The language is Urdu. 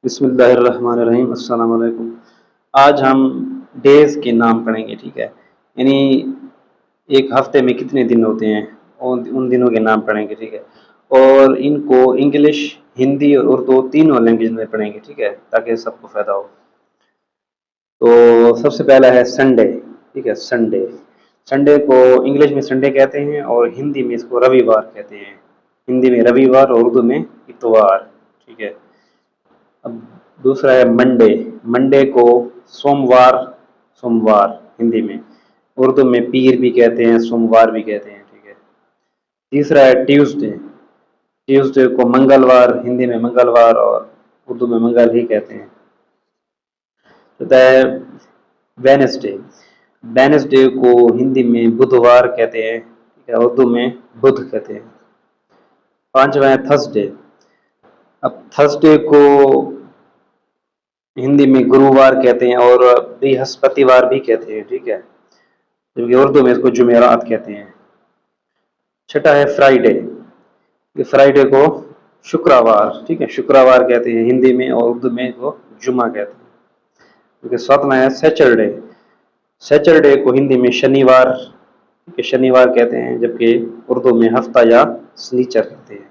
بسم اللہ الرحمن الرحیم، السلام علیکم۔ آج ہم ڈیز کے نام پڑھیں گے، ٹھیک ہے؟ یعنی ایک ہفتے میں کتنے دن ہوتے ہیں، ان دنوں کے نام پڑھیں گے، ٹھیک ہے؟ اور ان کو انگلش، ہندی اور اردو تینوں لینگویج میں پڑھیں گے، ٹھیک ہے، تاکہ سب کو فائدہ ہو۔ تو سب سے پہلا ہے سنڈے، ٹھیک ہے؟ سنڈے سنڈے کو انگلش میں سنڈے کہتے ہیں اور ہندی میں اس کو رویوار کہتے ہیں۔ ہندی میں رویوار اور اردو میں اتوار، ٹھیک ہے؟ اب دوسرا ہے منڈے۔ منڈے کو سوموار ہندی میں، اردو میں پیر بھی کہتے ہیں، سوموار بھی کہتے ہیں، ٹھیک ہے؟ تیسرا ہے ٹیوزڈے۔ ٹیوزڈے کو منگلوار ہندی میں منگلوار اور اردو میں منگل ہی کہتے ہیں۔ ہوتا ہے وینسڈے۔ وینسڈے کو ہندی میں بدھوار کہتے ہیں، ٹھیک ہے، اردو میں بدھ کہتے ہیں۔ پانچواں ہے تھرسڈے۔ اب تھرسڈے کو ہندی میں گرووار کہتے ہیں اور برہسپتیوار بھی کہتے ہیں، ٹھیک ہے، جبکہ اردو میں اس کو جمعرات کہتے ہیں۔ چھٹا ہے فرائیڈے۔ یہ فرائیڈے کو شکروار، ٹھیک ہے، شکروار کہتے ہیں ہندی میں اور اردو میں اس کو جمعہ کہتے ہیں۔ کیونکہ ساتواں ہے سیچرڈے۔ سیچرڈے کو ہندی میں شنیوار، ٹھیک ہے، شنیوار کہتے ہیں، جبکہ اردو میں ہفتہ یا سنیچر کہتے ہیں۔